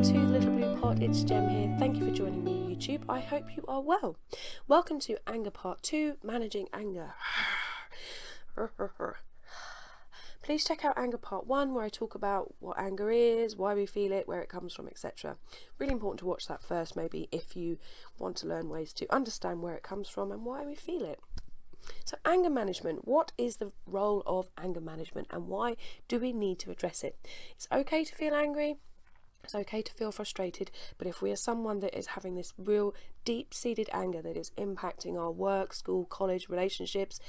Welcome to the Little Blue Pod, it's Jem here. Thank you for joining me, YouTube. I hope you are well. Welcome to Anger Part 2, Managing Anger. Please check out Anger Part 1, where I talk about what anger is, why we feel it, where it comes from, etc. Really important to watch that first, maybe, if you want to learn ways to understand where it comes from and why we feel it. So anger management, what is the role of anger management and why do we need to address it? It's okay to feel angry, it's okay to feel frustrated, but if we are someone that is having this real deep-seated anger that is impacting our work, school, college, relationships,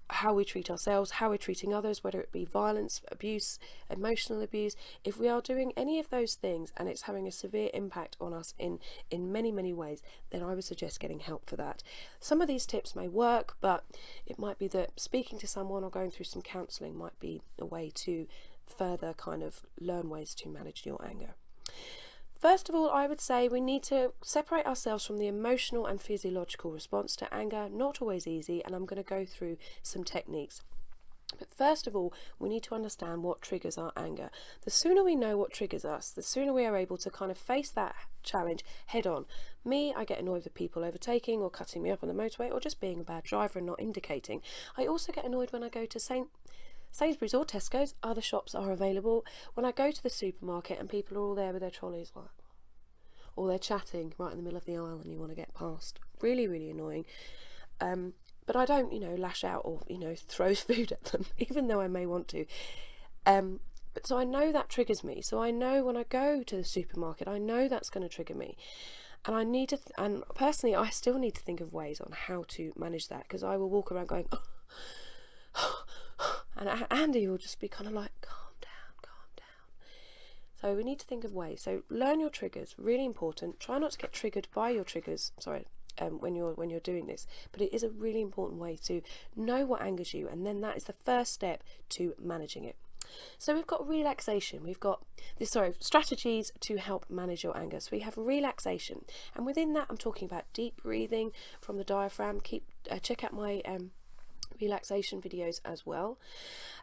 how we treat ourselves, how we're treating others, whether it be violence, abuse, emotional abuse, if we are doing any of those things and it's having a severe impact on us in many ways, then I would suggest getting help for that. Some of these tips may work, but it might be that speaking to someone or going through some counselling might be a way to further kind of learn ways to manage your anger. First of all, I would say we need to separate ourselves from the emotional and physiological response to anger. Not always easy, and I'm going to go through some techniques. But first of all, we need to understand what triggers our anger. The sooner we know what triggers us, the sooner we are able to kind of face that challenge head on. Me, I get annoyed with people overtaking or cutting me up on the motorway or just being a bad driver and not indicating. I also get annoyed when I go to Sainsbury's or Tesco's, other shops are available. When I go to the supermarket and people are all there with their trolleys, like, or they're chatting right in the middle of the aisle and you want to get past. Really, really annoying. But I don't, lash out or, throw food at them, even though I may want to. But so I know that triggers me. So I know when I go to the supermarket, I know that's going to trigger me. And I need to, and personally, I still need to think of ways on how to manage that, because I will walk around going, and Andy will just be kind of like, calm down. So we need to think of ways. So learn your triggers, really important. Try not to get triggered by your triggers, when you're doing this. But it is a really important way to know what angers you, and then that is the first step to managing it. So we've got relaxation, we've got strategies to help manage your anger. So we have relaxation, and within that I'm talking about deep breathing from the diaphragm. Check out my relaxation videos as well.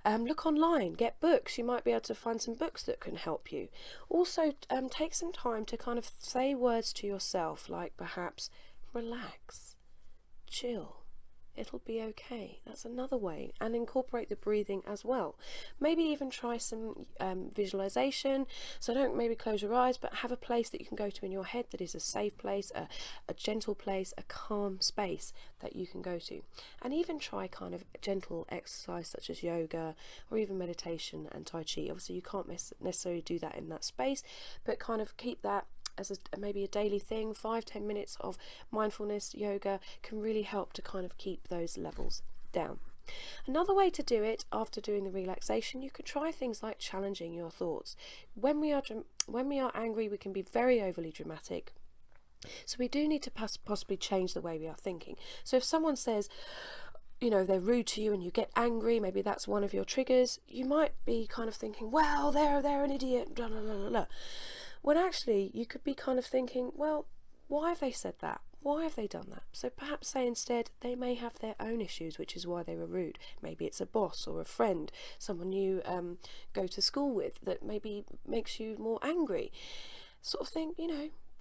Look online, get books. You might be able to find some books that can help you. Also, take some time to kind of say words to yourself, like perhaps relax, chill, it'll be okay. That's another way, and incorporate the breathing as well. Maybe even try some visualization. So don't maybe close your eyes, but have a place that you can go to in your head that is a safe place, a gentle place, a calm space that you can go to. And even try kind of gentle exercise such as yoga or even meditation and Tai Chi. Obviously you can't necessarily do that in that space, but kind of keep that as maybe a daily thing. 5-10 minutes of mindfulness yoga can really help to kind of keep those levels down. Another way to do it after doing the relaxation, you could try things like challenging your thoughts. When we are angry, we can be very overly dramatic. So we do need to possibly change the way we are thinking. So if someone says, they're rude to you and you get angry, maybe that's one of your triggers, you might be kind of thinking, well, they're an idiot, blah, blah, blah, blah, blah. When actually you could be kind of thinking, well, why have they said that? Why have they done that? So perhaps say instead, they may have their own issues, which is why they were rude. Maybe it's a boss or a friend, someone you go to school with that maybe makes you more angry. Sort of thing,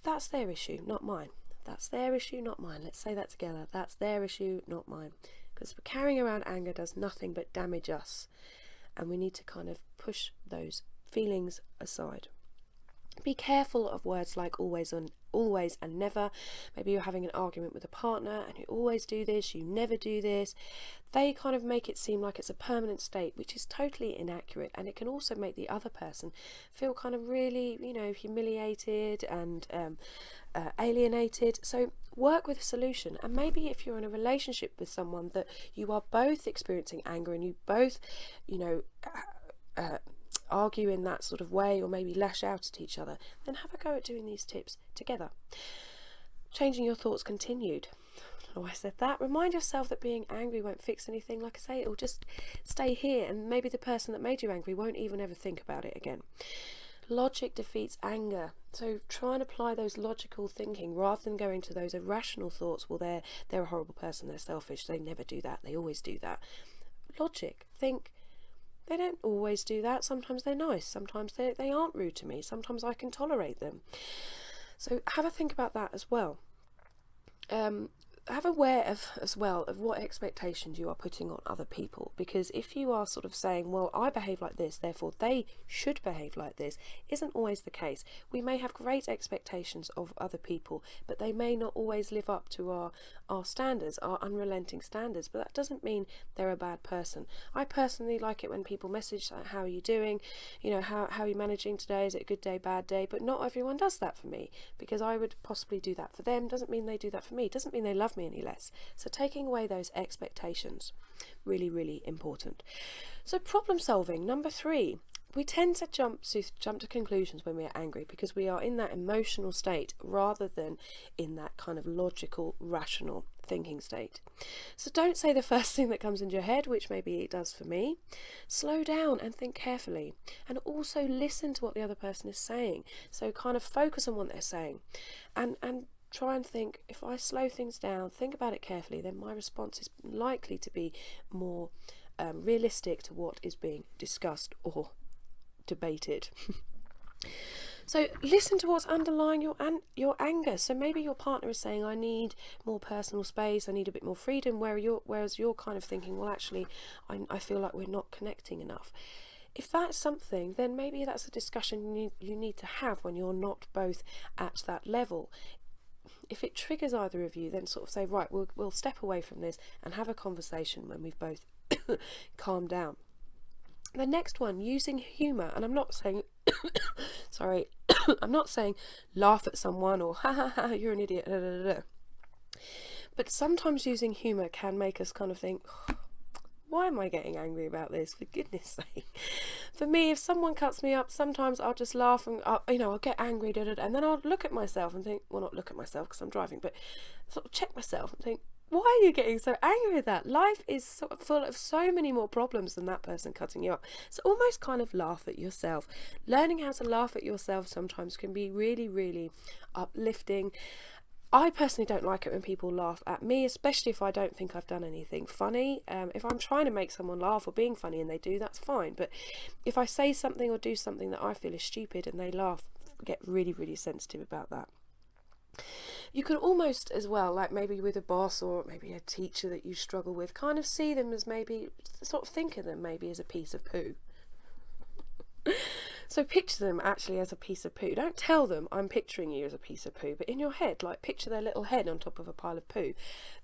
that's their issue, not mine. That's their issue, not mine. Let's say that together. That's their issue, not mine. Because carrying around anger does nothing but damage us. And we need to kind of push those feelings aside. Be careful of words like always and never. Maybe you're having an argument with a partner and you always do this, you never do this. They kind of make it seem like it's a permanent state, which is totally inaccurate, and it can also make the other person feel kind of really, humiliated and alienated. So work with a solution. And maybe if you're in a relationship with someone that you are both experiencing anger and you both, argue in that sort of way or maybe lash out at each other, then have a go at doing these tips together. Changing your thoughts continued. Oh, I said that. Remind yourself that being angry won't fix anything. Like I say, it will just stay here, and maybe the person that made you angry won't even ever think about it again. Logic defeats anger. So try and apply those logical thinking rather than going to those irrational thoughts. Well, they're a horrible person, they're selfish, they never do that, they always do that. Logic. Think, They don't always do that. Sometimes they're nice. Sometimes they aren't rude to me. Sometimes I can tolerate them. So have a think about that as well. Have aware of as well of what expectations you are putting on other people, because if you are sort of saying, well, I behave like this, therefore they should behave like this, isn't always the case. We may have great expectations of other people, but they may not always live up to our standards, our unrelenting standards, but that doesn't mean they're a bad person. I personally like it when people message, like, how are you doing, how are you managing today, is it a good day, bad day? But not everyone does that for me, because I would possibly do that for them. Doesn't mean they do that for me, doesn't mean they love me any less. So taking away those expectations, really, really important. So problem solving, number 3. We tend to jump to conclusions when we are angry, because we are in that emotional state rather than in that kind of logical, rational thinking state. So don't say the first thing that comes into your head, which maybe it does for me. Slow down and think carefully, and also listen to what the other person is saying. So kind of focus on what they're saying, and try and think, if I slow things down, think about it carefully, then my response is likely to be more realistic to what is being discussed or debated. So listen to what's underlying your anger. So maybe your partner is saying, I need more personal space, I need a bit more freedom, whereas you're kind of thinking, well, actually, I feel like we're not connecting enough. If that's something, then maybe that's a discussion you need to have when you're not both at that level. If it triggers either of you, then sort of say, right, we'll step away from this and have a conversation when we've both calmed down. The next one, using humour, and I'm not saying sorry, I'm not saying laugh at someone or ha ha ha, you're an idiot, da, da, da, da. But sometimes using humour can make us kind of think, why am I getting angry about this, for goodness sake? For me, if someone cuts me up, sometimes I'll just laugh and I'll get angry, da, da, da, and then I'll look at myself and think, well, not look at myself because I'm driving, but sort of check myself and think, why are you getting so angry with that? Life is sort of full of so many more problems than that person cutting you up. So almost kind of laugh at yourself. Learning how to laugh at yourself sometimes can be really, really uplifting. I personally don't like it when people laugh at me, especially if I don't think I've done anything funny. If I'm trying to make someone laugh or being funny and they do, that's fine. But if I say something or do something that I feel is stupid and they laugh, I get really, really sensitive about that. You could almost as well, like maybe with a boss or maybe a teacher that you struggle with, kind of see them as maybe, sort of think of them maybe as a piece of poo. So picture them actually as a piece of poo. Don't tell them I'm picturing you as a piece of poo, but in your head, like picture their little head on top of a pile of poo.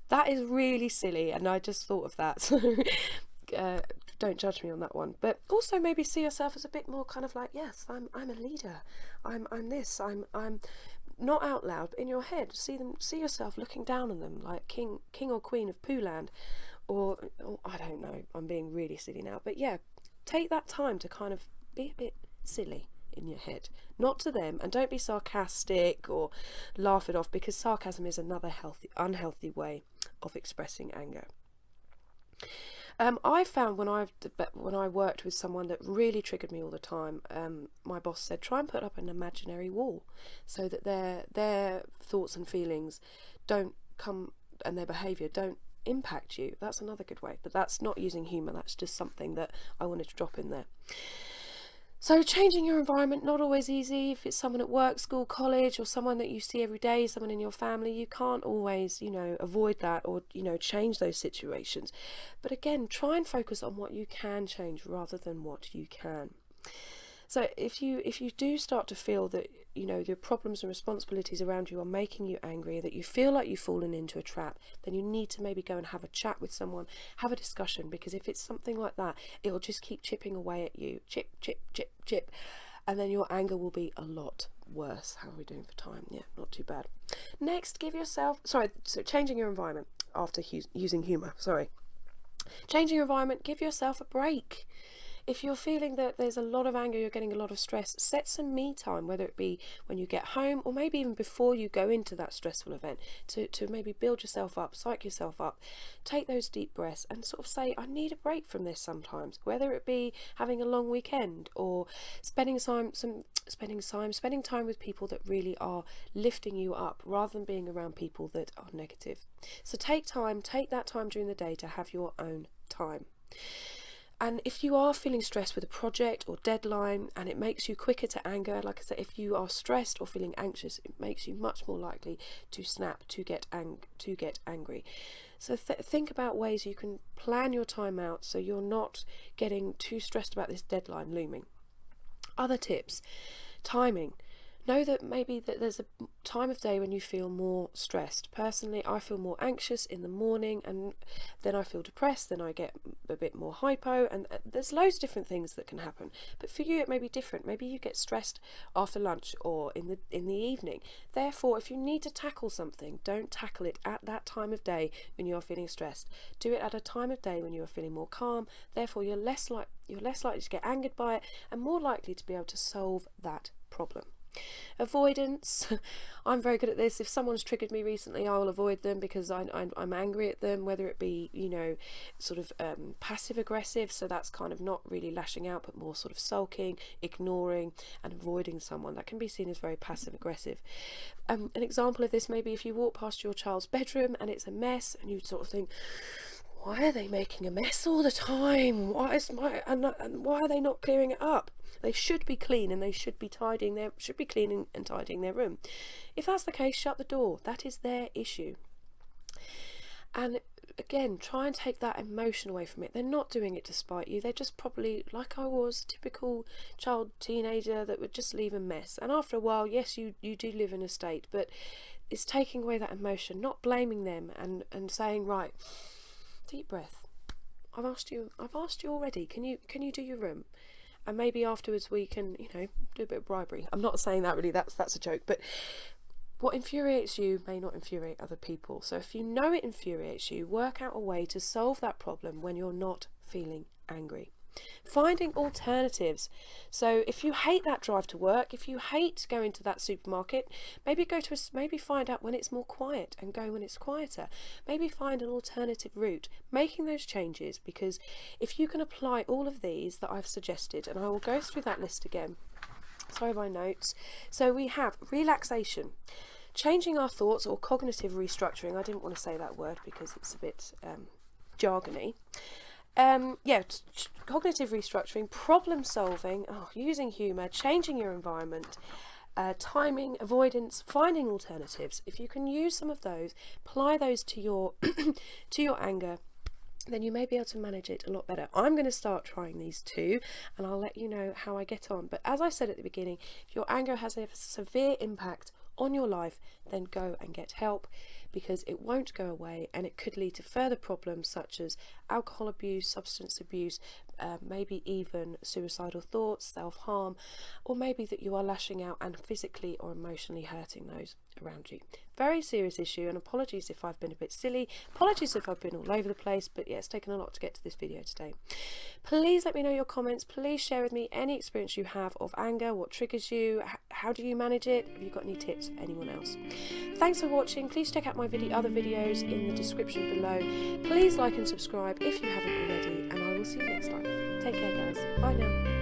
That is really silly, and I just thought of that. So don't judge me on that one. But also maybe see yourself as a bit more kind of like, yes, I'm a leader. I'm this. I'm not out loud, but in your head, see yourself looking down on them like king or queen of Pooland, or I don't know. I'm being really silly now, but yeah, take that time to kind of be a bit silly in your head, not to them, and don't be sarcastic or laugh it off, because sarcasm is another unhealthy way of expressing anger. I found when I worked with someone that really triggered me all the time, my boss said, try and put up an imaginary wall so that their thoughts and feelings don't come, and their behaviour don't impact you. That's another good way, but that's not using humour, that's just something that I wanted to drop in there. So changing your environment, not always easy. If it's someone at work, school, college, or someone that you see every day, someone in your family, you can't always, avoid that or, change those situations. But again, try and focus on what you can change rather than what you can. So if you do start to feel that, the problems and responsibilities around you are making you angry, that you feel like you've fallen into a trap, then you need to maybe go and have a chat with someone, have a discussion, because if it's something like that, it'll just keep chipping away at you, chip, chip, chip, chip, and then your anger will be a lot worse. How are we doing for time? Yeah, not too bad. Next, changing your environment after using humour, Changing your environment, give yourself a break. If you're feeling that there's a lot of anger, you're getting a lot of stress, set some me time, whether it be when you get home or maybe even before you go into that stressful event, to maybe build yourself up, psych yourself up, take those deep breaths and sort of say, I need a break from this sometimes, whether it be having a long weekend or spending time with people that really are lifting you up rather than being around people that are negative. So take that time during the day to have your own time. And if you are feeling stressed with a project or deadline and it makes you quicker to anger, like I said, if you are stressed or feeling anxious, it makes you much more likely to snap, to get angry. So think about ways you can plan your time out so you're not getting too stressed about this deadline looming. Other tips: timing. Know that maybe that there's a time of day when you feel more stressed. Personally, I feel more anxious in the morning, and then I feel depressed, then I get a bit more hypo, and there's loads of different things that can happen. But for you it may be different. Maybe you get stressed after lunch or in the evening. Therefore, if you need to tackle something, don't tackle it at that time of day when you're feeling stressed. Do it at a time of day when you are feeling more calm. Therefore, you're less likely to get angered by it and more likely to be able to solve that problem. Avoidance. I'm very good at this. If someone's triggered me recently, I will avoid them because I'm angry at them, whether it be, sort of passive aggressive, so that's kind of not really lashing out but more sort of sulking, ignoring and avoiding someone. That can be seen as very passive aggressive. An example of this may be if you walk past your child's bedroom and it's a mess and you sort of think, why are they making a mess all the time? Why are they not clearing it up? They should be clean and they should be cleaning and tidying their room. If that's the case, shut the door. That is their issue. And again, try and take that emotion away from it. They're not doing it to spite you. They're just probably, like I was, typical teenager that would just leave a mess. And after a while, yes, you do live in a state, but it's taking away that emotion, not blaming them and saying, right, deep breath. I've asked you already. Can you do your room? And maybe afterwards we can, do a bit of bribery. I'm not saying that really, that's a joke, but what infuriates you may not infuriate other people. So if you know it infuriates you, work out a way to solve that problem when you're not feeling angry. Finding alternatives. So if you hate that drive to work, if you hate going to that supermarket, maybe find out when it's more quiet and go when it's quieter. Maybe find an alternative route, making those changes, because if you can apply all of these that I've suggested, and I will go through that list again. Sorry, my notes. So we have relaxation, changing our thoughts, or cognitive restructuring. I didn't want to say that word because it's a bit jargony. Cognitive restructuring, problem solving, using humour, changing your environment, timing, avoidance, finding alternatives. If you can use some of those, apply those to your anger, then you may be able to manage it a lot better. I'm going to start trying these too, and I'll let you know how I get on. But as I said at the beginning, if your anger has a severe impact on your life, then go and get help, because it won't go away and it could lead to further problems such as alcohol abuse, substance abuse, maybe even suicidal thoughts, self-harm, or maybe that you are lashing out and physically or emotionally hurting those around you. Very serious issue, and apologies if I've been a bit silly, apologies if I've been all over the place, but yeah, it's taken a lot to get to this video today. Please let me know your comments. Please share with me any experience you have of anger, what triggers you, how do you manage it, have you got any tips for anyone else. Thanks for watching. Please check out my other videos in the description below. Please like and subscribe if you haven't already, and I will see you next time. Take care, guys. Bye now.